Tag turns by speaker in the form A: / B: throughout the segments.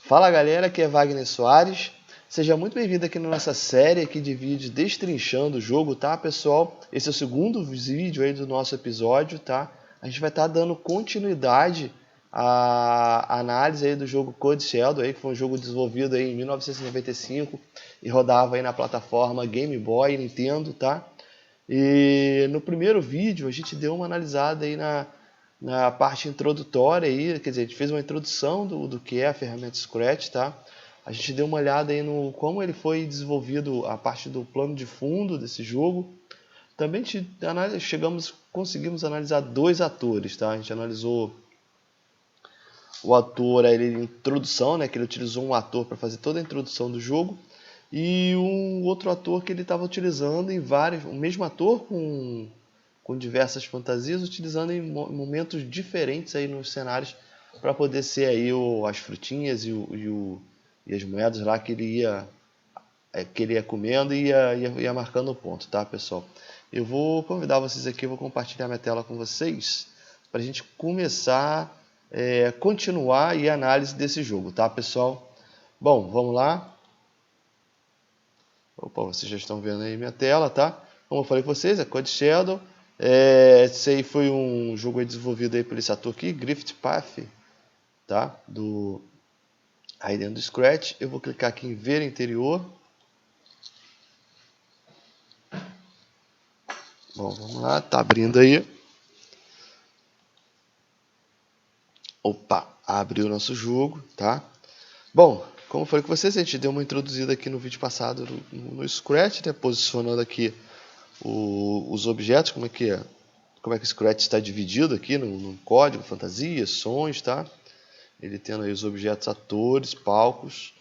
A: Fala galera, aqui é Wagner Soares. Seja muito bem-vindo aqui na nossa série aqui de vídeos destrinchando o jogo, tá pessoal? Esse é o segundo vídeo aí do nosso episódio, tá? A gente vai estar dando continuidade à análise aí do jogo Code Shadow, aí, que foi um jogo desenvolvido aí em 1995 e rodava aí na plataforma Game Boy e Nintendo, tá? E no primeiro vídeo a gente deu uma analisada aí na parte introdutória aí, quer dizer, a gente fez uma introdução do que é a ferramenta Scratch, tá? A gente deu uma olhada aí no como ele foi desenvolvido, a parte do plano de fundo desse jogo. Também conseguimos analisar dois atores, tá? A gente analisou o ator, ele introdução, né, que ele utilizou um ator para fazer toda a introdução do jogo, e um outro ator que ele estava utilizando em vários, o mesmo ator com diversas fantasias, utilizando em momentos diferentes aí nos cenários para poder ser aí as frutinhas e as moedas lá que ele ia comendo e ia marcando o ponto, tá pessoal? Eu vou convidar vocês aqui, vou compartilhar minha tela com vocês para a gente começar continuar a análise desse jogo, tá pessoal? Bom, vamos lá. Opa, vocês já estão vendo aí minha tela, tá? Como eu falei com vocês, é Code Shadow. Esse aí foi um jogo aí desenvolvido aí por esse ator aqui, Griffith Path, tá? Aí dentro do Scratch. Eu vou clicar aqui em ver interior. Bom, vamos lá, tá abrindo aí. Opa, abriu o nosso jogo, tá? Bom, como eu falei com vocês, a gente deu uma introduzida aqui no vídeo passado no Scratch, né? Posicionando aqui os objetos, como é que o Scratch está dividido aqui no código, fantasias, sons, tá? Ele tendo aí os objetos atores, palcos.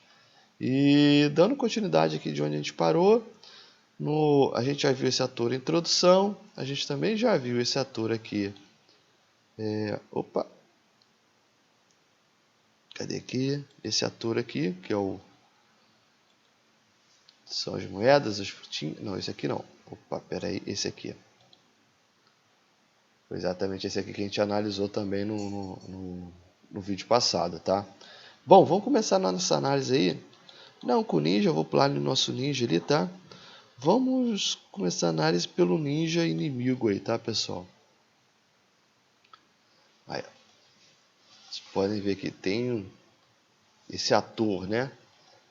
A: E dando continuidade aqui de onde a gente parou, a gente já viu esse ator em introdução, a gente também já viu esse ator aqui. Opa! Cadê aqui? Esse ator aqui, que é são as moedas, as frutinhas. Não, esse aqui não. Opa, peraí, esse aqui. Foi exatamente esse aqui que a gente analisou também no vídeo passado, tá? Bom, vamos começar a nossa análise aí. Não, com o ninja, eu vou pular no nosso ninja ali, tá? Vamos começar a análise pelo ninja inimigo aí, tá, pessoal? Aí, vocês podem ver que tem esse ator, né?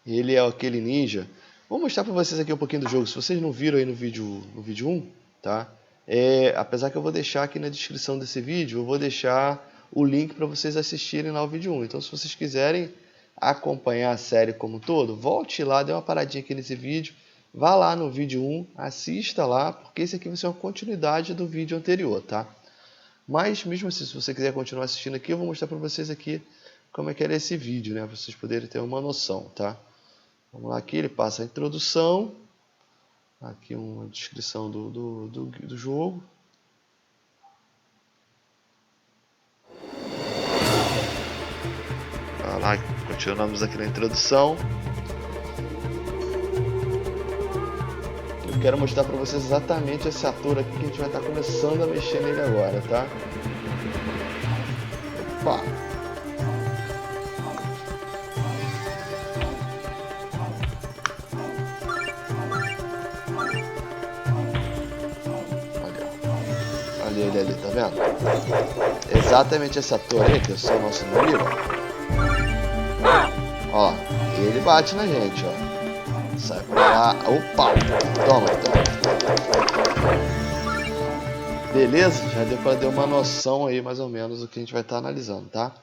A: Ele é aquele ninja. Vou mostrar para vocês aqui um pouquinho do jogo. Se vocês não viram aí no vídeo 1, tá? Apesar que eu vou deixar aqui na descrição desse vídeo, eu vou deixar o link para vocês assistirem lá o vídeo 1. Então, se vocês quiserem acompanhar a série como um todo, volte lá, dê uma paradinha aqui nesse vídeo, vá lá no vídeo 1, assista lá, porque esse aqui vai ser uma continuidade do vídeo anterior, tá? Mas, mesmo assim, se você quiser continuar assistindo aqui, eu vou mostrar para vocês aqui como é que era esse vídeo, né? Para vocês poderem ter uma noção, tá? Vamos lá, aqui ele passa a introdução, aqui uma descrição do jogo. Vai lá, continuamos aqui na introdução. Eu quero mostrar para vocês exatamente esse ator aqui que a gente vai estar começando a mexer nele agora, tá? Opa! Olha ele ali, tá vendo? Exatamente esse ator aí, que é o nosso inimigo. Ó, ele bate na gente, ó. Sai pra lá. Opa! Toma, toma. Beleza? Já deu para ter uma noção aí, mais ou menos, do que a gente vai estar analisando, tá?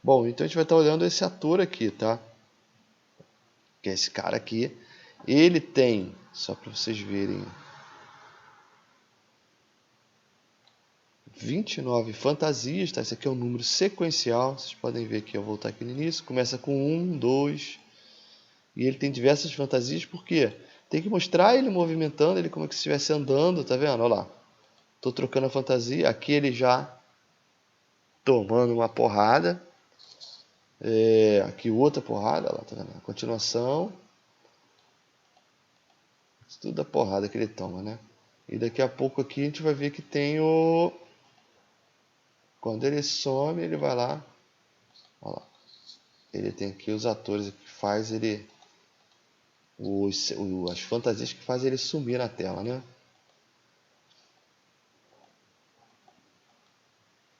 A: Bom, então a gente vai estar olhando esse ator aqui, tá? Que é esse cara aqui. Ele tem, só para vocês verem, 29 fantasias, tá? Esse aqui é um número sequencial. Vocês podem ver aqui, eu vou voltar aqui no início. Começa com 1, 2. E ele tem diversas fantasias, por quê? Tem que mostrar ele movimentando, ele como se estivesse andando, tá vendo? Olha lá. Tô trocando a fantasia. Aqui ele já tomando uma porrada. Aqui outra porrada, olha lá, tá vendo? A continuação. Tudo da porrada que ele toma, né? E daqui a pouco aqui a gente vai ver que tem o... Quando ele some, ele vai lá. Olha lá. ele tem aqui os atores que faz ele... as fantasias que fazem ele sumir na tela, né?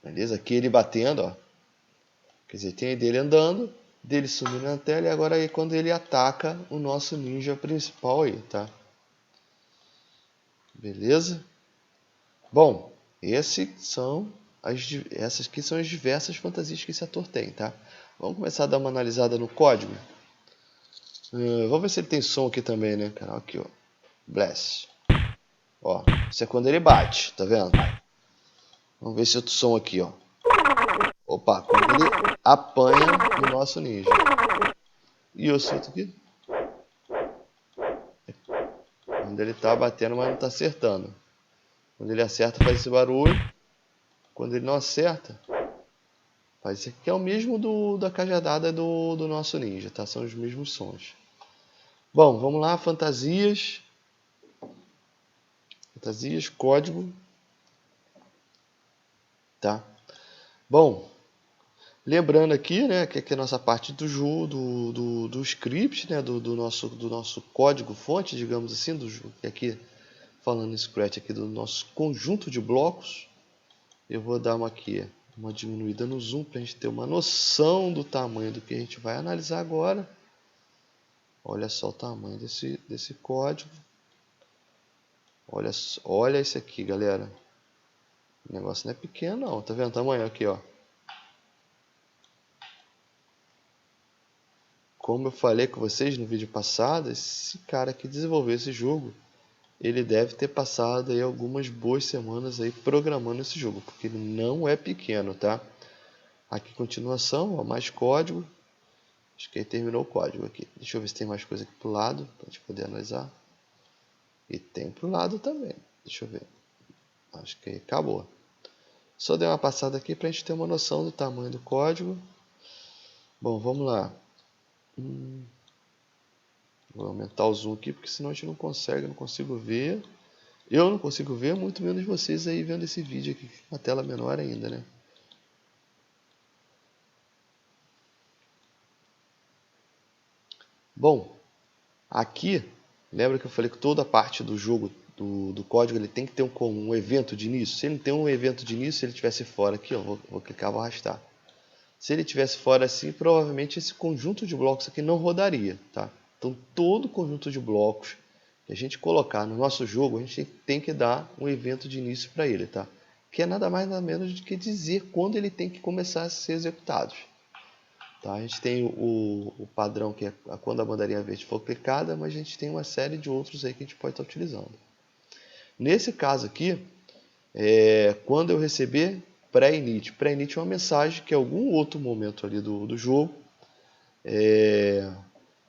A: Beleza? Aqui ele batendo, ó. Quer dizer, tem dele andando, dele sumindo na tela, e agora aí quando ele ataca o nosso ninja principal aí, tá? Beleza? Bom, essas aqui são as diversas fantasias que esse ator tem, tá? Vamos começar a dar uma analisada no código. Vamos ver se ele tem som aqui também, né, cara? Aqui, ó. Blast. Ó, isso é quando ele bate, tá vendo? Vamos ver esse outro som aqui, ó. Opa, quando ele apanha o nosso ninja. E o outro aqui? Quando ele tá batendo, mas não tá acertando. Quando ele acerta, faz esse barulho. Quando ele não acerta, faz esse aqui, que é o mesmo da cajadada do nosso ninja, tá? São os mesmos sons. Bom, vamos lá, fantasias. Fantasias, código. Tá? Bom, lembrando aqui, né, que aqui é a nossa parte do jogo, do script, né, do nosso código fonte, digamos assim, do jogo. Aqui, falando em Scratch aqui do nosso conjunto de blocos. Eu vou dar uma diminuída no zoom para a gente ter uma noção do tamanho do que a gente vai analisar agora. Olha só o tamanho desse código. Olha esse aqui, galera. O negócio não é pequeno não, tá vendo o tamanho aqui, ó. Como eu falei com vocês no vídeo passado, esse cara que desenvolveu esse jogo, ele deve ter passado aí algumas boas semanas aí programando esse jogo, porque ele não é pequeno, tá? Aqui continuação, ó, mais código. Acho que aí terminou o código aqui. Deixa eu ver se tem mais coisa aqui pro lado, para a gente poder analisar. E tem pro lado também. Deixa eu ver. Acho que aí acabou. Só dei uma passada aqui para a gente ter uma noção do tamanho do código. Bom, vamos lá. Vou aumentar o zoom aqui, porque senão a gente não consegue, não consigo ver. Eu não consigo ver, muito menos vocês aí vendo esse vídeo aqui, com a tela menor ainda, né? Bom, aqui, lembra que eu falei que toda a parte do jogo, do código, ele tem que ter um evento de início? Se ele tem um evento de início, se ele estivesse fora aqui, ó, vou clicar, vou arrastar. Se ele estivesse fora assim, provavelmente esse conjunto de blocos aqui não rodaria, tá? Então todo conjunto de blocos que a gente colocar no nosso jogo, a gente tem que dar um evento de início para ele, tá? Que é nada mais nada menos do que dizer quando ele tem que começar a ser executado. Tá? A gente tem o padrão que é quando a bandeirinha verde for clicada, mas a gente tem uma série de outros aí que a gente pode estar utilizando. Nesse caso aqui, quando eu receber pré-init. Pré-init é uma mensagem que em algum outro momento ali do jogo,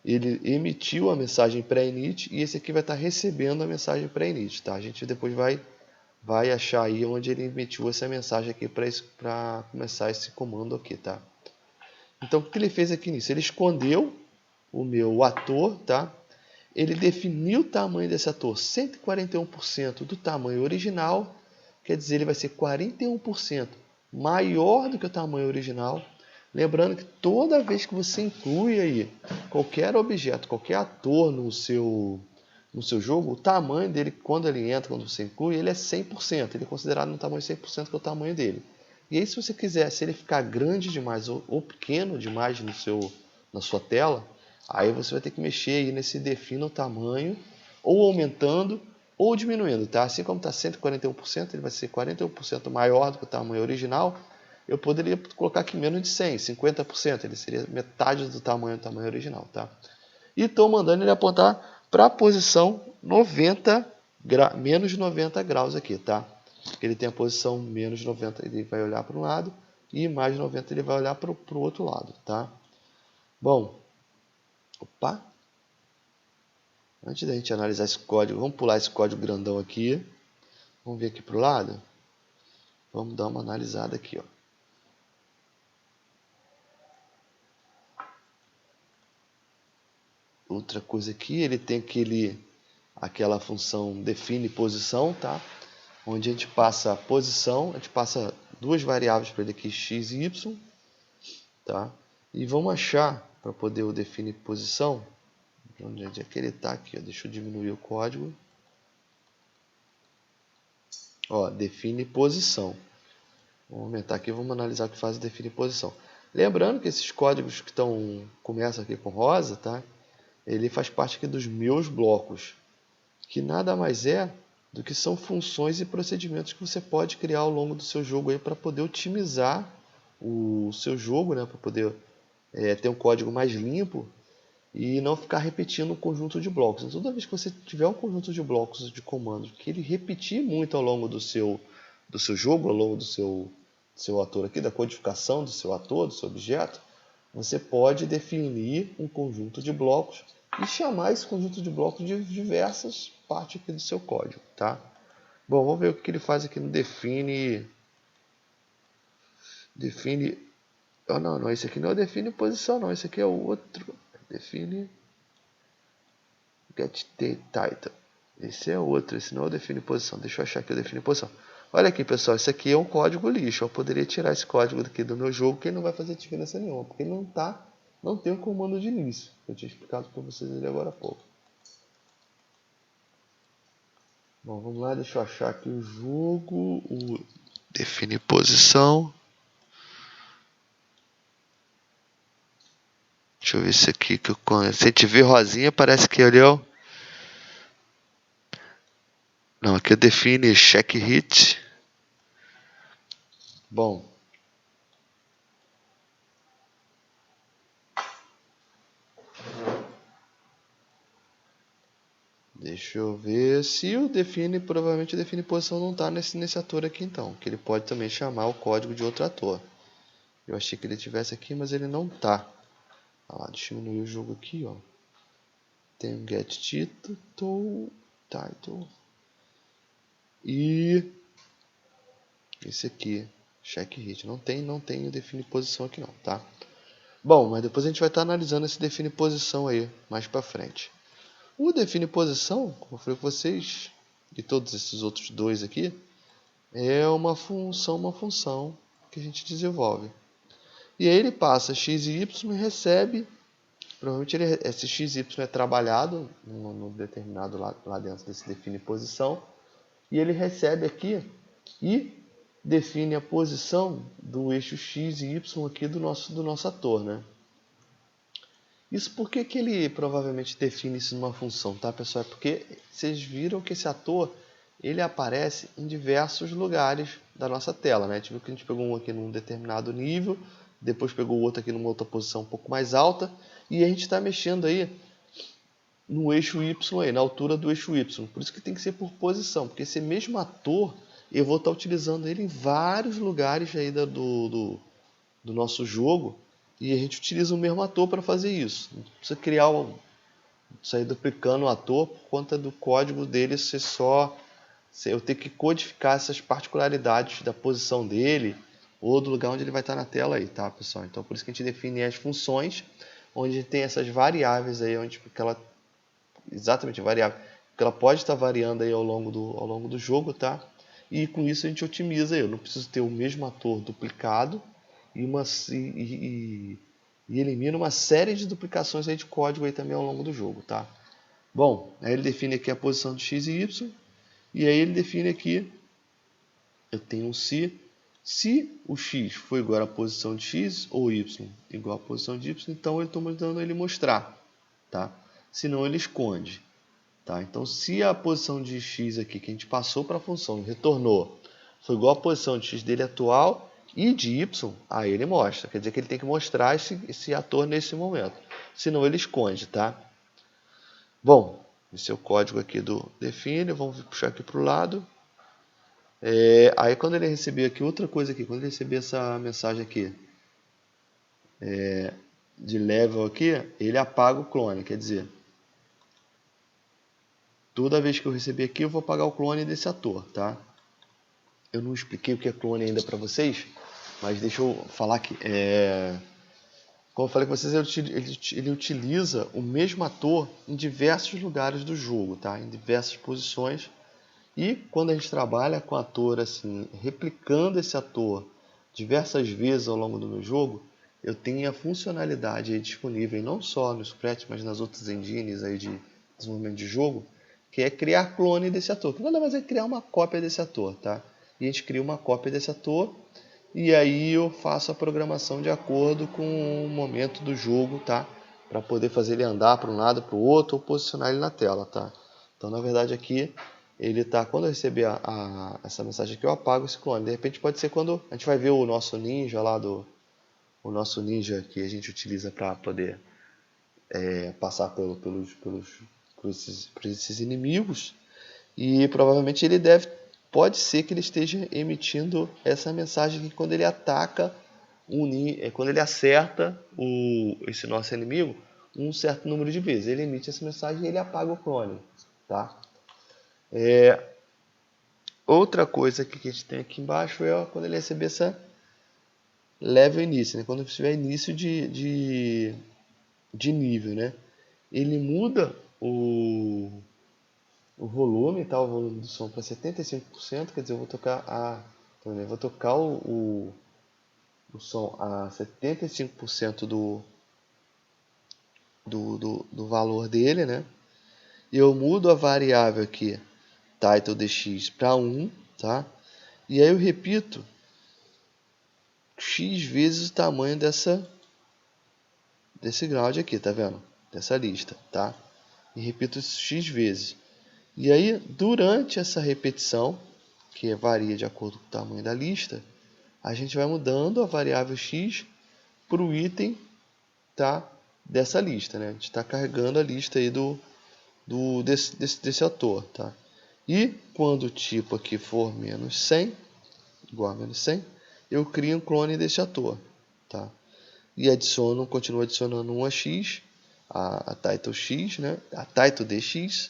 A: ele emitiu a mensagem pré-init e esse aqui vai estar recebendo a mensagem pré-init. Tá? A gente depois vai achar aí onde ele emitiu essa mensagem aqui para começar esse comando aqui. Tá? Então o que ele fez aqui nisso? Ele escondeu o meu ator, tá? Ele definiu o tamanho desse ator 141% do tamanho original, quer dizer, ele vai ser 41% maior do que o tamanho original. Lembrando que toda vez que você inclui aí qualquer objeto, qualquer ator no seu jogo, o tamanho dele, quando ele entra, quando você inclui, ele é 100%. Ele é considerado no tamanho 100% que é o tamanho dele. E aí, se você quiser, se ele ficar grande demais ou pequeno demais na sua tela, aí você vai ter que mexer aí nesse defina o tamanho, ou aumentando ou diminuindo, tá? Assim como está 141%, ele vai ser 41% maior do que o tamanho original. Eu poderia colocar aqui menos de 100, 50%, ele seria metade do tamanho original, tá? E estou mandando ele apontar para a posição 90 menos 90 graus aqui, tá? Ele tem a posição menos 90, ele vai olhar para um lado, e mais 90 ele vai olhar para o outro lado, tá? Bom, opa! Antes da gente analisar esse código, vamos pular esse código grandão aqui. Vamos vir aqui para o lado. Vamos dar uma analisada aqui, ó. Outra coisa aqui, ele tem aquela função define posição, tá? Onde a gente passa a posição, a gente passa duas variáveis para ele aqui, x e y, tá? E vamos achar, para poder o definir posição, onde é que ele está aqui, ó. Deixa eu diminuir o código. Ó, define posição. Vamos aumentar aqui, vamos analisar o que faz definir posição. Lembrando que esses códigos que começam aqui com rosa, tá? Ele faz parte aqui dos meus blocos, que nada mais é do que são funções e procedimentos que você pode criar ao longo do seu jogo aí para poder otimizar o seu jogo, né? Para poder ter um código mais limpo e não ficar repetindo um conjunto de blocos. Então, toda vez que você tiver um conjunto de blocos de comandos que ele repetir muito ao longo do seu jogo, ao longo do seu ator aqui, da codificação do seu ator, do seu objeto, você pode definir um conjunto de blocos e chamar esse conjunto de blocos de diversas partes aqui do seu código, tá? Bom, vamos ver o que ele faz aqui no define. Oh, não, esse aqui não é o define posição, não. Esse aqui é o outro. Define get title. Esse é outro, esse não é o define posição. Deixa eu achar aqui o define posição. Olha aqui, pessoal, esse aqui é um código lixo. Eu poderia tirar esse código aqui do meu jogo, que ele não vai fazer diferença nenhuma, porque ele não tem um comando de início. Eu tinha explicado para vocês ali agora há pouco. Bom, vamos lá, deixa eu achar aqui o jogo, o define posição. Deixa eu ver se aqui que eu conheço. Se a gente vê rosinha, parece que ele é o... Não, aqui eu define check hit. Bom. Deixa eu ver se o define, provavelmente o define posição não está nesse ator aqui então, que ele pode também chamar o código de outro ator. Eu achei que ele tivesse aqui, mas ele não está. Ah, deixa eu diminuir o jogo aqui, ó. Tem um get title e esse aqui, check hit. Não tem o define posição aqui não, tá? Bom, mas depois a gente vai estar analisando esse define posição aí mais para frente. O define posição, como eu falei com vocês, e todos esses outros dois aqui, é uma função que a gente desenvolve. E aí ele passa x e y e recebe, provavelmente esse x e y é trabalhado no determinado lá dentro desse define posição, e ele recebe aqui e define a posição do eixo x e y aqui do nosso ator, né? Isso por que ele provavelmente define isso numa função, tá, pessoal? É porque vocês viram que esse ator ele aparece em diversos lugares da nossa tela, né? A gente viu que a gente pegou um aqui num determinado nível, depois pegou o outro aqui numa outra posição um pouco mais alta, e a gente está mexendo aí no eixo Y, aí, na altura do eixo Y. Por isso que tem que ser por posição, porque esse mesmo ator eu vou estar utilizando ele em vários lugares aí do nosso jogo, e a gente utiliza o mesmo ator para fazer isso. Não precisa sair duplicando o ator por conta do código dele ser só... Eu ter que codificar essas particularidades da posição dele ou do lugar onde ele vai estar na tela aí, tá, pessoal? Então, por isso que a gente define as funções, onde tem essas variáveis aí, onde ela... Exatamente, variável. Porque ela pode estar variando aí ao longo do jogo, tá? E com isso a gente otimiza aí. Eu não preciso ter o mesmo ator duplicado e elimina uma série de duplicações aí de código aí também ao longo do jogo, tá? Bom, aí ele define aqui a posição de x e y, e aí ele define aqui, eu tenho um se o x for igual à posição de x ou y igual à posição de y, então eu estou mandando ele mostrar, tá? Senão ele esconde, tá? Então se a posição de x aqui que a gente passou para a função e retornou foi igual à posição de x dele atual e de y, aí ele mostra. Quer dizer que ele tem que mostrar esse ator nesse momento. Senão ele esconde, tá? Bom, esse é o código aqui do define. Vamos puxar aqui para o lado. Aí quando ele receber aqui, outra coisa aqui, quando ele receber essa mensagem aqui de level aqui, ele apaga o clone. Quer dizer, toda vez que eu receber aqui, eu vou apagar o clone desse ator, tá? Eu não expliquei o que é clone ainda para vocês, mas deixa eu falar aqui. Como eu falei com vocês, ele utiliza o mesmo ator em diversos lugares do jogo, tá? Em diversas posições. E quando a gente trabalha com ator assim, replicando esse ator diversas vezes ao longo do meu jogo, eu tenho a funcionalidade aí disponível não só no Scratch, mas nas outras engines aí de desenvolvimento de jogo, que é criar clone desse ator, que nada mais é criar uma cópia desse ator, tá? E a gente cria uma cópia desse ator e aí eu faço a programação de acordo com o momento do jogo, tá? Para poder fazer ele andar para um lado, para o outro, ou posicionar ele na tela, tá? Então, na verdade, aqui ele tá, quando eu receber essa mensagem aqui, eu apago esse clone. De repente pode ser quando a gente vai ver o nosso ninja lá o nosso ninja que a gente utiliza para poder passar por esses inimigos, e provavelmente pode ser que ele esteja emitindo essa mensagem aqui quando ele ataca quando ele acerta esse nosso inimigo um certo número de vezes. Ele emite essa mensagem e ele apaga o clone, tá? Outra coisa que a gente tem aqui embaixo é quando ele receber essa level início, né? Quando tiver início de nível, né? Ele muda o volume, tá? O volume do som para 75%, quer dizer, eu vou tocar vou tocar o som a 75% do valor dele, né? E eu mudo a variável aqui, title dx, para 1, tá? E aí eu repito x vezes o tamanho desse ground aqui, tá vendo? Dessa lista, tá? E repito isso x vezes. E aí, durante essa repetição, que varia de acordo com o tamanho da lista, a gente vai mudando a variável x para o item, tá, dessa lista, né? A gente está carregando a lista aí desse ator, tá? E quando o tipo aqui for menos 100, igual a menos 100, eu crio um clone desse ator, tá? E continuo adicionando um a x, a title x, né? A title dx.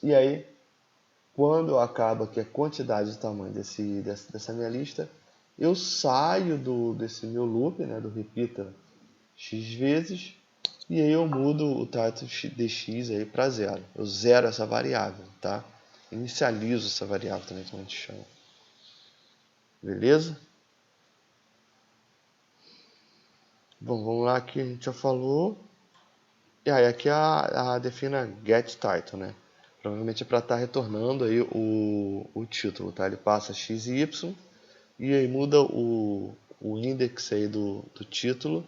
A: E aí, quando acaba aqui a quantidade de tamanho dessa minha lista, eu saio desse meu loop, né? Do repita x vezes, e aí eu mudo o title dx aí para 0. Eu zero essa variável, tá? Inicializo essa variável também, como a gente chama. Beleza? Bom, vamos lá, aqui a gente já falou. E aí aqui a defina getTitle, né? Provavelmente é para estar retornando aí o título, tá? Ele passa x e y e aí muda o index aí do título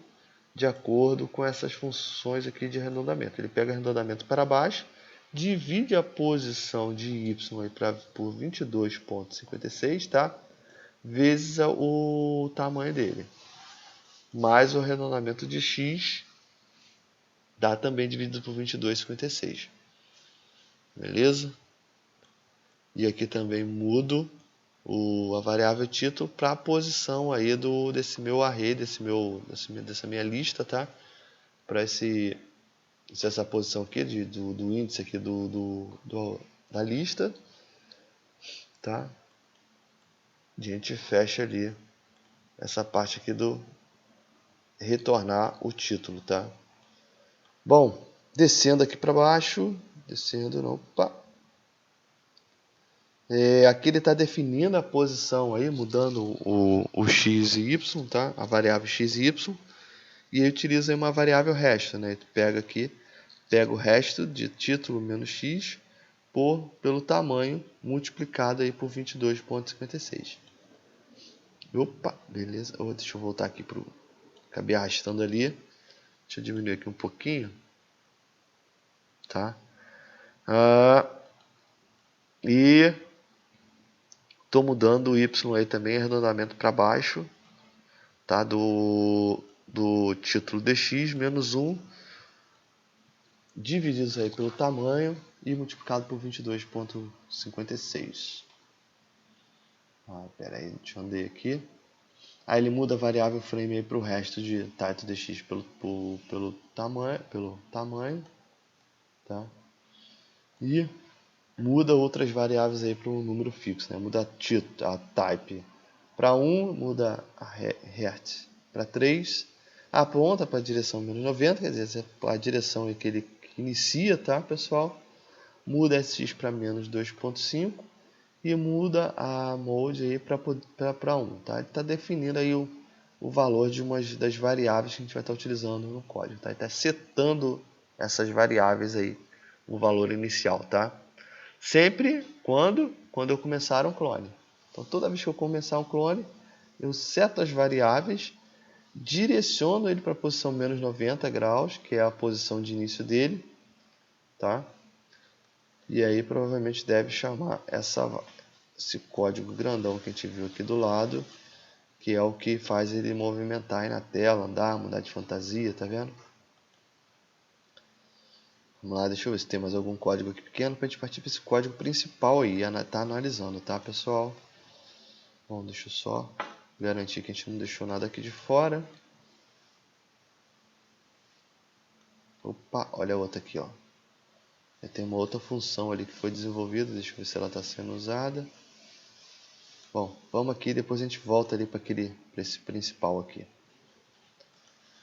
A: de acordo com essas funções aqui de arredondamento. Ele pega arredondamento para baixo, divide a posição de y aí por 22,56, tá? Vezes o tamanho dele. Mais o arredondamento de x dá também dividido por 22,56. Beleza? E aqui também mudo a variável título para a posição aí desse meu array, dessa minha lista, tá? Para essa posição aqui do índice aqui da lista, tá? A gente fecha ali essa parte aqui do retornar o título, tá? Bom, descendo aqui para baixo, opa. Aqui ele está definindo a posição aí, mudando o x e y, tá? A variável x e y, e ele utiliza uma variável resto, né? Ele pega o resto de título menos x pelo tamanho multiplicado aí por 22,56. Opa, beleza. Deixa eu voltar aqui acabei arrastando ali. Deixa eu diminuir aqui um pouquinho, tá? E estou mudando o y aí também, arredondamento para baixo, tá? Do título dx menos 1 dividido aí pelo tamanho e multiplicado por 22,56. Pera aí, deixa eu andar aqui. Aí ele muda a variável frame para o resto de title dx pelo tamanho, tá? E muda outras variáveis aí para um número fixo, né? Muda a type para 1, muda a hertz para 3, aponta para a direção menos 90, quer dizer, a direção que ele inicia, tá, pessoal? Muda SX para menos 2,5 e muda a mode aí para 1, tá? Ele está definindo aí o o valor de uma das variáveis que a gente vai estar utilizando no código, tá? Está setando essas variáveis aí, o valor inicial, tá? Sempre quando eu começar um clone. Então, toda vez que eu começar um clone, eu seto as variáveis, direciono ele para a posição menos 90 graus, que é a posição de início dele, tá? E aí provavelmente deve chamar esse código grandão que a gente viu aqui do lado, que é o que faz ele movimentar aí na tela, andar, mudar de fantasia, tá vendo? Vamos lá, deixa eu ver se tem mais algum código aqui pequeno para a gente partir para esse código principal aí, tá analisando, tá, pessoal? Bom, deixa eu só garantir que a gente não deixou nada aqui de fora. Opa, olha a outra aqui, ó. Tem uma outra função ali que foi desenvolvida, deixa eu ver se ela está sendo usada. Bom, vamos aqui, depois a gente volta ali para esse principal aqui.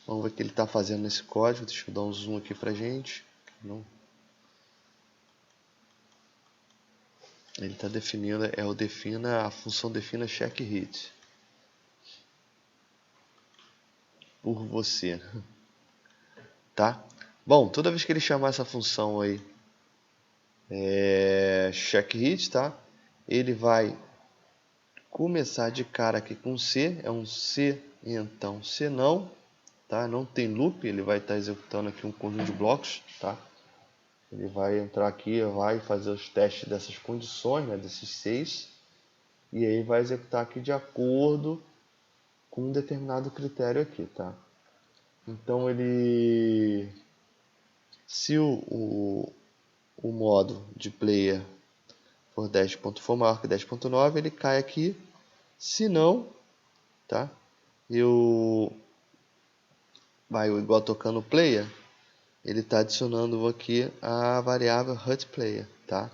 A: Vamos ver o que ele está fazendo nesse código, deixa eu dar um zoom aqui pra gente. Não. Ele está definindo, a função defina check hit por você, tá? Bom, toda vez que ele chamar essa função aí, check hit, tá? Ele vai começar de cara aqui com C, é um C, então se não, tá? Não tem loop, ele vai estar executando aqui um conjunto de blocos, tá? Ele vai entrar aqui, vai fazer os testes dessas condições, né, desses 6, e aí vai executar aqui de acordo com um determinado critério aqui, tá? Então se o modo de player for 10 for maior que 10.9, ele cai aqui. Se não, tá? Vai igual tocando player, ele está adicionando aqui a variável HUTPlayer, tá?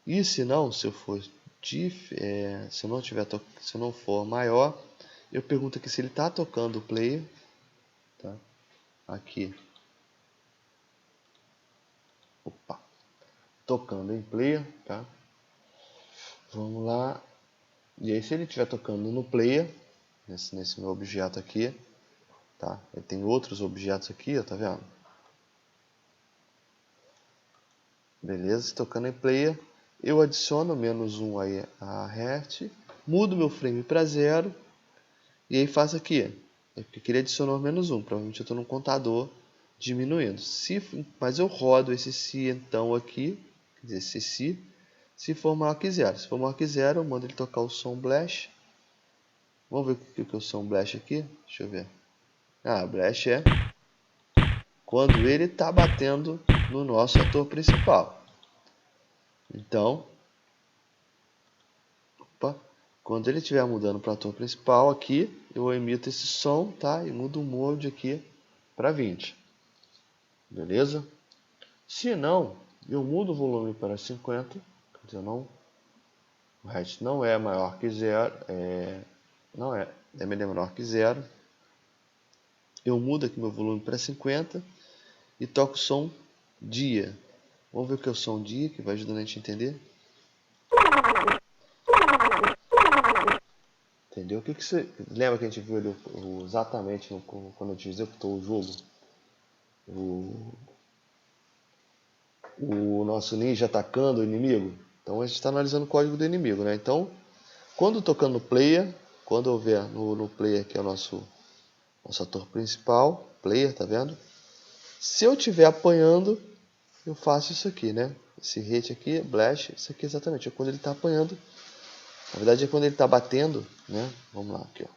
A: E se não, se eu for se não for maior, eu pergunto aqui se ele está tocando o player, tá? Aqui, opa, tocando em player, tá? Vamos lá. E aí se ele estiver tocando no player, nesse meu objeto aqui, tá? Ele tem outros objetos aqui, ó, tá vendo? Beleza, tocando em player, eu adiciono -1 aí a hertz, mudo meu frame para 0 e aí faço aqui. É porque ele adicionou -1, provavelmente eu estou no contador diminuindo. Mas eu rodo esse se então aqui, quer dizer, esse se for maior que 0. Se for maior que 0, eu mando ele tocar o som Blast. Vamos ver o que é o som Blast aqui? Deixa eu ver. Blast é quando ele está batendo no nosso ator principal. Então, quando ele estiver mudando para o ator principal aqui, eu emito esse som, tá? E mudo o mode aqui para 20. Beleza? Se não, eu mudo o volume para 50. Quer dizer, não, o hertz não é maior que 0. É menor que 0. Eu mudo aqui meu volume para 50 e toco o som dia. Vamos ver o que é o som dia, que vai ajudando a gente a entender. Entendeu? O que você lembra que a gente viu ali exatamente quando a gente executou o jogo? O nosso ninja atacando o inimigo. Então a gente está analisando o código do inimigo, né? Então, quando tocando no player, quando eu ver no player que é o nosso ator principal, player, tá vendo? Se eu estiver apanhando, eu faço isso aqui, né? Esse hit aqui, blast, isso aqui exatamente é quando ele está apanhando. Na verdade é quando ele está batendo, né? Vamos lá, aqui, ó.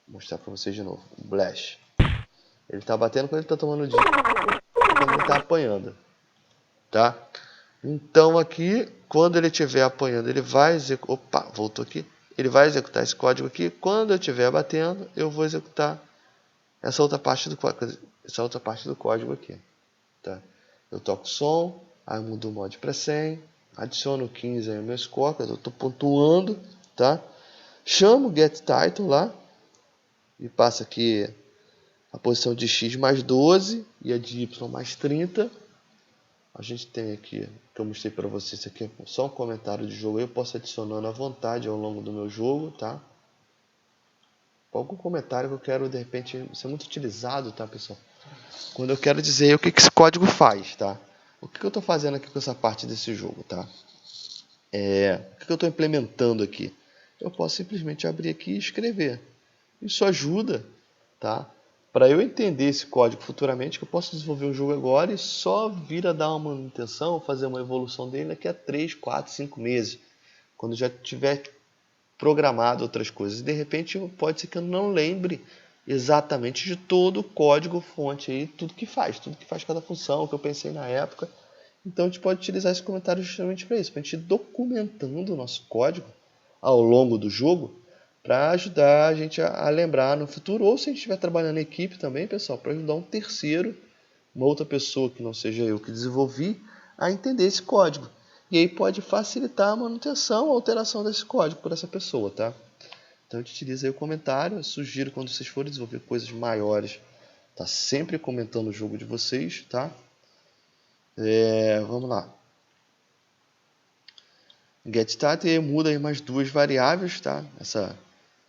A: Vou mostrar para vocês de novo. Blast. Ele está batendo quando ele está tomando de quando ele está apanhando, tá? Então aqui, quando ele estiver apanhando, ele vai executar. Opa, voltou aqui. Ele vai executar esse código aqui. Quando eu estiver batendo, eu vou executar essa outra parte do código aqui, tá? Eu toco o som, aí mudo o mod para 100, adiciono 15 aí no meu score, eu estou pontuando, tá? Chamo o getTitle lá e passo aqui a posição de x mais 12 e a de y mais 30. A gente tem aqui, que eu mostrei para vocês, isso aqui é só um comentário de jogo, eu posso adicionando à vontade ao longo do meu jogo, tá? algum comentário que eu quero, de repente, ser muito utilizado, tá, pessoal? Quando eu quero dizer o que esse código faz, tá? O que eu estou fazendo aqui com essa parte desse jogo, tá? O que eu estou implementando aqui? Eu posso simplesmente abrir aqui e escrever. Isso ajuda, tá? Para eu entender esse código futuramente, que eu posso desenvolver um jogo agora e só vir a dar uma manutenção, fazer uma evolução dele daqui a 3, 4, 5 meses. Quando já tiver programado outras coisas. De repente pode ser que eu não lembre exatamente de todo o código fonte aí, tudo que faz cada função que eu pensei na época. Então a gente pode utilizar esse comentário justamente para isso, para a gente ir documentando o nosso código ao longo do jogo, para ajudar a gente a lembrar no futuro, ou se a gente estiver trabalhando em equipe também, pessoal, para ajudar um terceiro, uma outra pessoa que não seja eu que desenvolvi, a entender esse código. E aí pode facilitar a manutenção, a alteração desse código por essa pessoa, tá? Então a gente utiliza aí o comentário. Eu sugiro quando vocês forem desenvolver coisas maiores, tá sempre comentando o jogo de vocês, tá? Vamos lá. GetStat muda aí mais duas variáveis, tá? Essa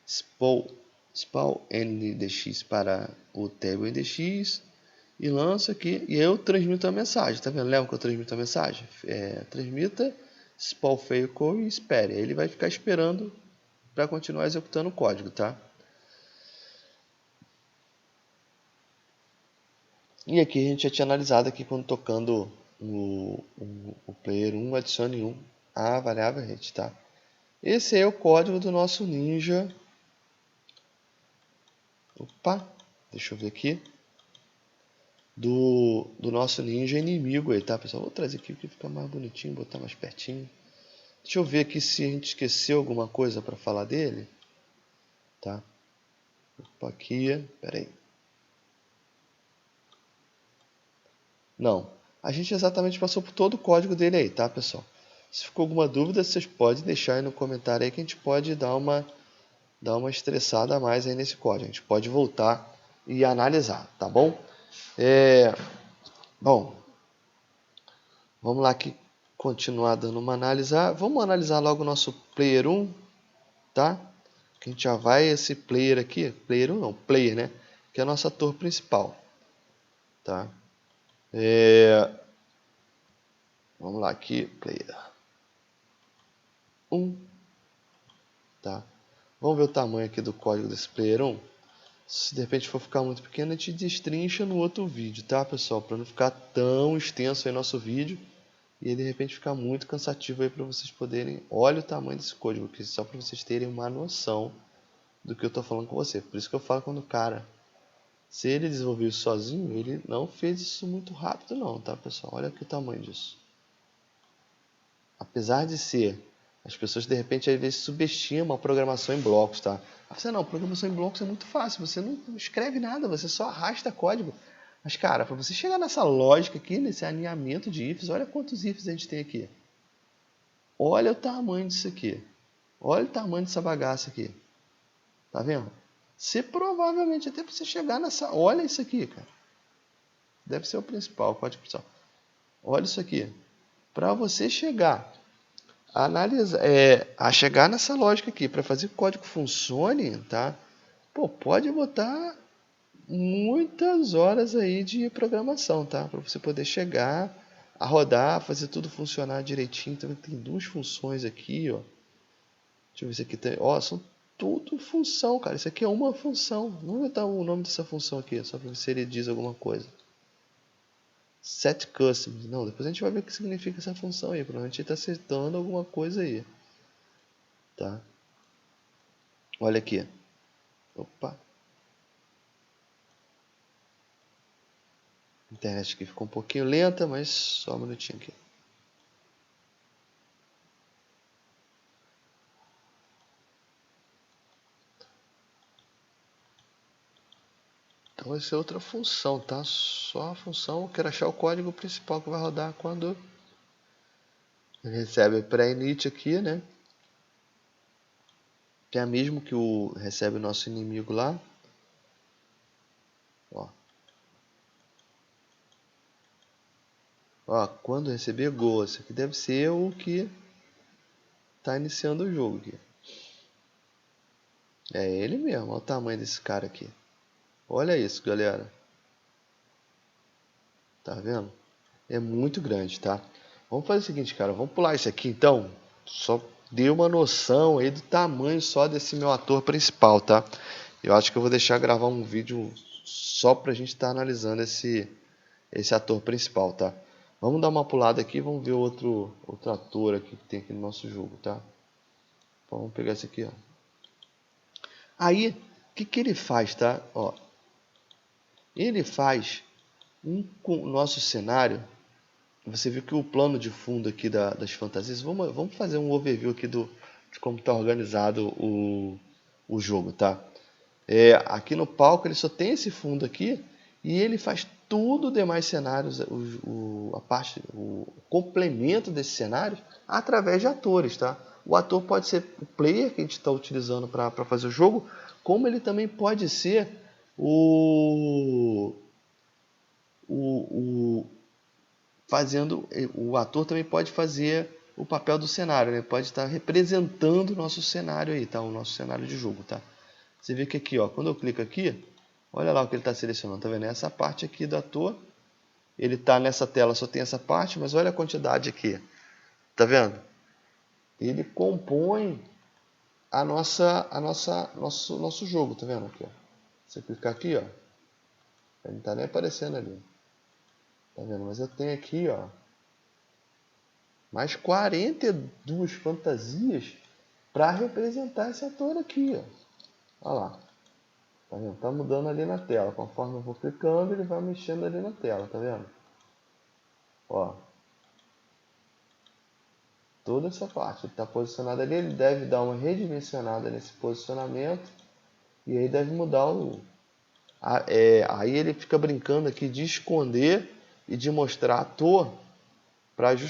A: spawn ndx para o table ndx e lança aqui e eu transmito a mensagem, tá vendo? Lembra que eu transmito a mensagem? Transmita spawn fail e espere. Aí ele vai ficar esperando para continuar executando o código, tá? E aqui a gente já tinha analisado aqui quando tocando o player 1, adicione 1 a variável rede, tá? Esse é o código do nosso ninja. Opa, deixa eu ver aqui. Do nosso ninja inimigo aí, tá, pessoal? Vou trazer aqui para ficar mais bonitinho, botar mais pertinho. Deixa eu ver aqui se a gente esqueceu alguma coisa para falar dele. Tá? Opa, aqui, peraí. Não, a gente exatamente passou por todo o código dele aí, tá, pessoal? Se ficou alguma dúvida, vocês podem deixar aí no comentário aí que a gente pode dar uma estressada a mais aí nesse código. A gente pode voltar e analisar, tá bom? Bom, vamos lá aqui continuar dando uma analisar. Vamos analisar logo o nosso player 1, tá? Que a gente já vai esse player aqui, player 1 não, player, né? Que é o nosso ator principal, tá? Vamos lá aqui, player 1, tá? Vamos ver o tamanho aqui do código desse player 1. Se de repente for ficar muito pequeno, a gente destrincha no outro vídeo, tá, pessoal? Para não ficar tão extenso aí nosso vídeo e de repente ficar muito cansativo aí para vocês poderem. Olha o tamanho desse código aqui, só para vocês terem uma noção do que eu estou falando com você. Por isso que eu falo quando o cara, se ele desenvolveu isso sozinho, ele não fez isso muito rápido não, tá, pessoal? Olha aqui o tamanho disso. Apesar de ser, as pessoas de repente às vezes subestimam a programação em blocos, tá? Você não, programação em blocos é muito fácil, você não escreve nada, você só arrasta código. Mas cara, para você chegar nessa lógica aqui, nesse alinhamento de ifs, olha quantos ifs a gente tem aqui. Olha o tamanho disso aqui. Olha o tamanho dessa bagaça aqui. Tá vendo? Você provavelmente, até para você chegar nessa... Olha isso aqui, cara. Deve ser o principal, o código principal. Olha isso aqui. Para você chegar a chegar nessa lógica aqui, para fazer que o código funcione, tá? Pô, pode botar muitas horas aí de programação, tá? Para você poder chegar a rodar, fazer tudo funcionar direitinho. Então, tem duas funções aqui, ó. Deixa eu ver se aqui tem. Ó, são tudo função, cara. Isso aqui é uma função. Vamos botar o nome dessa função aqui, só para ver se ele diz alguma coisa. Set customers. Não, depois a gente vai ver o que significa essa função aí. Provavelmente ele está acertando alguma coisa aí. Tá? Olha aqui. Opa. A internet aqui ficou um pouquinho lenta, mas só um minutinho aqui. Então essa é outra função, tá? Só a função, eu quero achar o código principal que vai rodar quando ele recebe o pré-init aqui, né? Que é mesmo que recebe o nosso inimigo lá. Ó. Ó, quando receber go, isso aqui deve ser o que está iniciando o jogo aqui. É ele mesmo, olha o tamanho desse cara aqui. Olha isso, galera. Tá vendo? É muito grande, tá? Vamos fazer o seguinte, cara. Vamos pular isso aqui, então. Só dê uma noção aí do tamanho só desse meu ator principal, tá? Eu acho que eu vou deixar gravar um vídeo só pra gente estar analisando esse ator principal, tá? Vamos dar uma pulada aqui e vamos ver outro ator aqui que tem aqui no nosso jogo, tá? Vamos pegar esse aqui, ó. Aí, o que ele faz, tá? Ó, ele faz com o nosso cenário. Você viu que o plano de fundo aqui das fantasias. Vamos fazer um overview aqui de como está organizado o jogo, tá? Aqui no palco ele só tem esse fundo aqui e ele faz tudo os demais cenários, o complemento desses cenários através de atores, tá? O ator pode ser o player que a gente está utilizando para fazer o jogo, como ele também pode ser o, o fazendo, o ator também pode fazer o papel do cenário, né? Pode estar representando o nosso cenário aí, tá? O nosso cenário de jogo, tá? Você vê que aqui, ó, quando eu clico aqui, olha lá o que ele está selecionando, tá vendo? Essa parte aqui do ator, ele está nessa tela, só tem essa parte, mas olha a quantidade aqui, tá vendo? Ele compõe nosso jogo, tá vendo aqui, ó? Você clicar aqui, ó, ele não tá nem aparecendo ali, tá vendo? Mas eu tenho aqui, ó, mais 42 fantasias para representar esse ator aqui, ó. Olha lá. Tá vendo? Tá mudando ali na tela. Conforme eu vou clicando, ele vai mexendo ali na tela, tá vendo? Ó. Toda essa parte. Ele tá posicionado ali, ele deve dar uma redimensionada nesse posicionamento. E aí deve mudar aí ele fica brincando aqui de esconder e de mostrar ator para de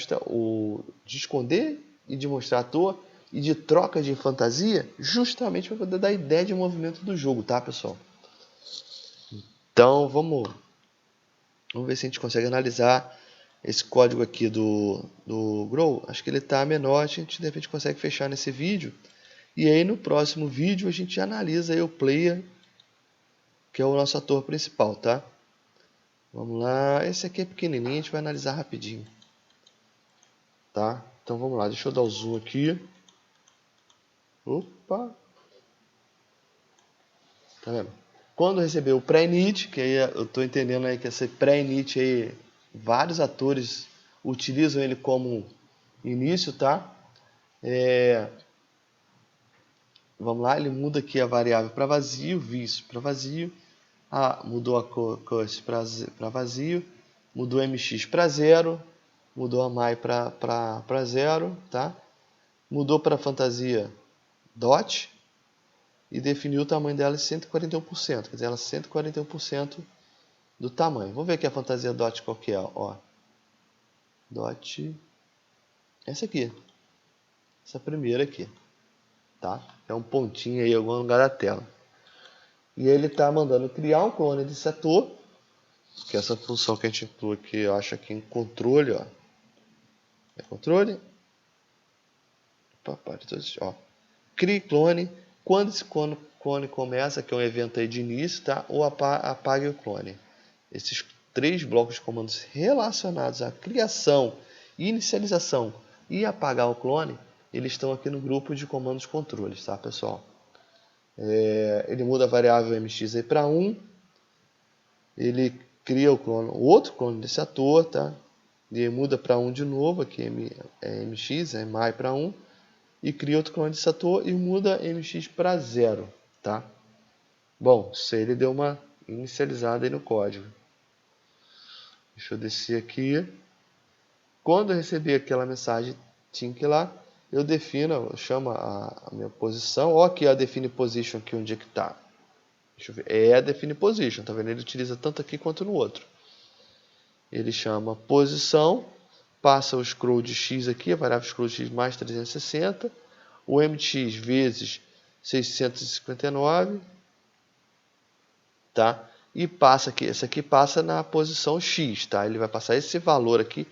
A: esconder e de mostrar ator e de troca de fantasia, justamente para poder dar ideia de movimento do jogo, tá, pessoal? Então vamos ver se a gente consegue analisar esse código aqui do Grow. Acho que ele está menor, a gente de repente consegue fechar nesse vídeo. E aí no próximo vídeo a gente analisa aí o player, que é o nosso ator principal, tá? Vamos lá, esse aqui é pequenininho, a gente vai analisar rapidinho, tá? Então vamos lá, deixa eu dar o zoom aqui. Opa! Tá vendo? Quando receber o pré-init, que aí eu estou entendendo aí que esse pré-init aí, vários atores utilizam ele como início, tá? Vamos lá, ele muda aqui a variável para vazio, vis para vazio, mudou a curse para vazio, mudou mx para zero, mudou a my para zero, tá? Mudou para fantasia dot e definiu o tamanho dela em 141%, quer dizer, ela é 141% do tamanho. Vamos ver aqui a fantasia dot qual que é, ó. Dot, essa aqui, essa primeira aqui, tá? É um pontinho aí em algum lugar da tela. E ele está mandando criar um clone desse ator, que é essa função que a gente inclui aqui, eu acho aqui em controle, ó. É controle. Ó. Crie clone. Quando esse clone começa, que é um evento aí de início, tá? Ou apague o clone. Esses 3 blocos de comandos relacionados à criação, inicialização e apagar o clone, eles estão aqui no grupo de comandos controles, tá, pessoal? Ele muda a variável mx para 1, ele cria o outro clone desse ator, tá? E muda para 1 de novo, aqui é mx, é my para 1, e cria outro clone desse ator e muda mx para 0, tá? Bom, isso aí ele deu uma inicializada aí no código. Deixa eu descer aqui. Quando eu receber aquela mensagem tink lá, eu defino, eu chamo a minha posição. Ó, aqui a define position aqui onde é que está. Deixa eu ver. É a define position, tá vendo? Ele utiliza tanto aqui quanto no outro. Ele chama posição, passa o scroll de x aqui, a variável scroll de x mais 360, o mx vezes 659, tá? E passa aqui, esse aqui passa na posição x, tá? Ele vai passar esse valor aqui,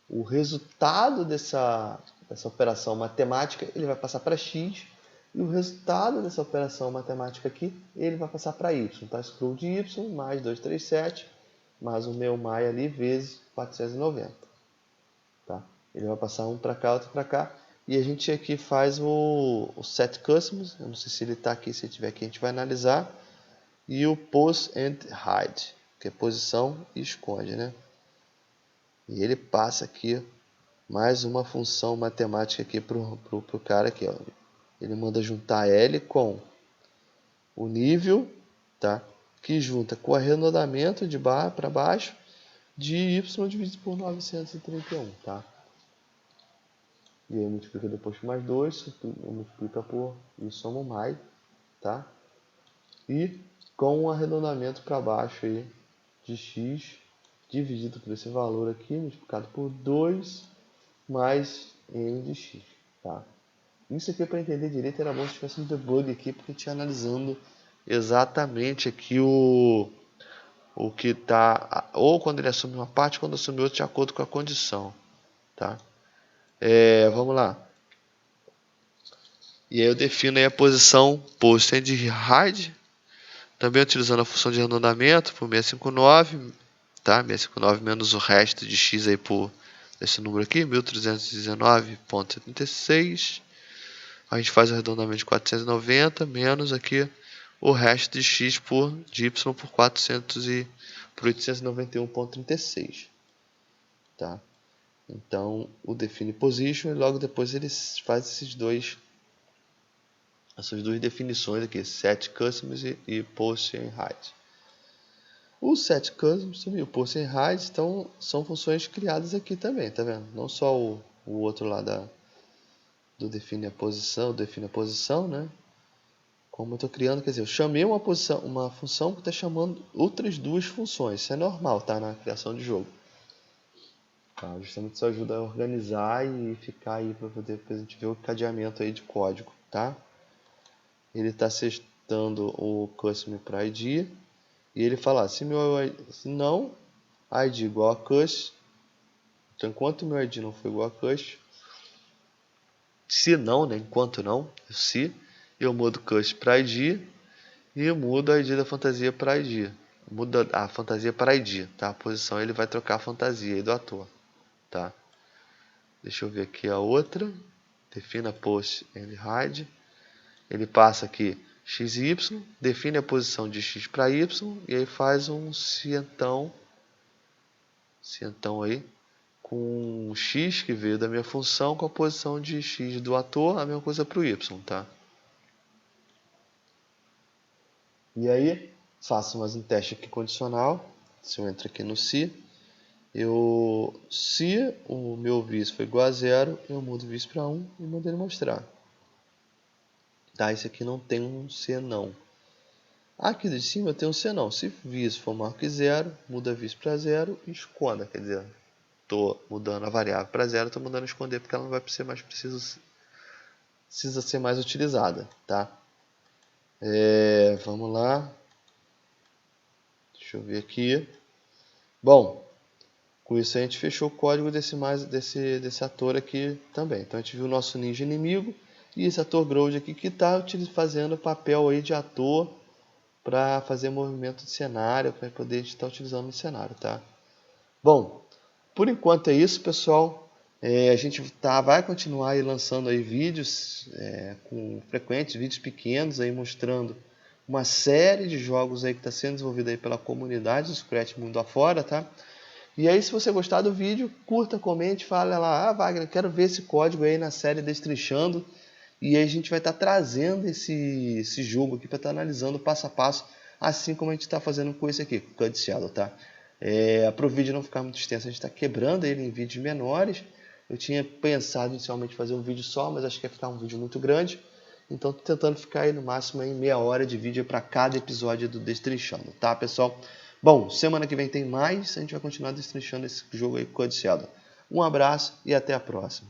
A: o resultado dessa operação matemática, ele vai passar para x, E o resultado dessa operação matemática aqui, ele vai passar para y. Tá? Scroll de y mais 237, mais o meu mai ali, vezes 490. Tá? Ele vai passar um para cá, outro para cá. E a gente aqui faz o set customers. Eu não sei se ele está aqui, se ele estiver aqui a gente vai analisar. E o post and hide, que é posição e esconde, né? E ele passa aqui mais uma função matemática aqui pro cara aqui, ó. Ele manda juntar L com o nível, tá? Que junta com o arredondamento de barra para baixo de y dividido por 931, tá? E aí multiplica depois por mais 2, multiplica por e soma o mais, tá? E com um arredondamento para baixo aí de x dividido por esse valor aqui, multiplicado por 2 mais n de x, tá? Isso aqui para entender direito era bom se tivesse um debug aqui, porque a gente ia analisando exatamente aqui o que está, ou quando ele assume uma parte, quando assume outra, de acordo com a condição, tá? Vamos lá. E aí eu defino aí a posição post and hide, também utilizando a função de arredondamento por 659, tá? 659 menos o resto de x aí por esse número aqui, 1319,76. A gente faz o arredondamento de 490 menos aqui o resto de x de y por 891,36, tá? Então o define position e logo depois ele faz essas duas definições aqui, set customers e post and hide. O set customers e o post and hide são funções criadas aqui também, tá vendo? Não só o outro lá do define a posição, né? Como eu estou criando, quer dizer, eu chamei uma função que está chamando outras duas funções. Isso é normal, tá? Na criação de jogo. Tá? Justamente isso ajuda a organizar e ficar aí para poder depois a gente ver o cadeamento aí de código, tá? Ele está setando o custom para ID e ele fala, se não ID igual a cust, então enquanto meu ID não for igual a cust, se não, né? Enquanto não, se eu mudo cust para ID e eu mudo a ID da fantasia para ID. Muda a fantasia para ID, tá? A posição ele vai trocar a fantasia aí do ator, tá? Deixa eu ver aqui a outra. Defina post and hide. Ele passa aqui x e y, define a posição de x para y e aí faz um cientão aí com o x que veio da minha função com a posição de x do ator, a mesma coisa para o y, tá? E aí, faço mais um teste aqui condicional. Se eu entro aqui no se o meu vis for igual a 0, eu mudo o vis para 1 e mando ele mostrar. Tá, isso aqui não tem um se não. Aqui de cima eu tenho um se não. Se vis for maior que 0, muda vis para 0 e esconda. Quer dizer, estou mudando a variável para 0, estou mandando esconder porque ela não vai ser mais precisa ser mais utilizada, tá? Vamos lá. Deixa eu ver aqui. Bom, com isso a gente fechou o código desse ator aqui também. Então a gente viu o nosso ninja inimigo e esse ator Growd aqui que está fazendo o papel aí de ator para fazer movimento de cenário, para poder estar utilizando no cenário, tá? Bom, por enquanto é isso, pessoal. A gente vai continuar aí lançando aí vídeos com frequentes, vídeos pequenos aí mostrando uma série de jogos aí que está sendo desenvolvido aí pela comunidade do Scratch mundo afora, tá? E aí, se você gostar do vídeo, curta, comente, fala lá, Wagner, quero ver esse código aí na série Destrinchando. E aí a gente vai estar trazendo esse jogo aqui para estar analisando passo a passo, assim como a gente está fazendo com esse aqui, com o Code Shadow, tá? Para o vídeo não ficar muito extenso, a gente está quebrando ele em vídeos menores. Eu tinha pensado inicialmente fazer um vídeo só, mas acho que ia ficar um vídeo muito grande. Então estou tentando ficar aí no máximo em meia hora de vídeo para cada episódio do Destrinchando, tá, pessoal? Bom, semana que vem tem mais, a gente vai continuar destrinchando esse jogo aí com o Code Shadow. Um abraço e até a próxima.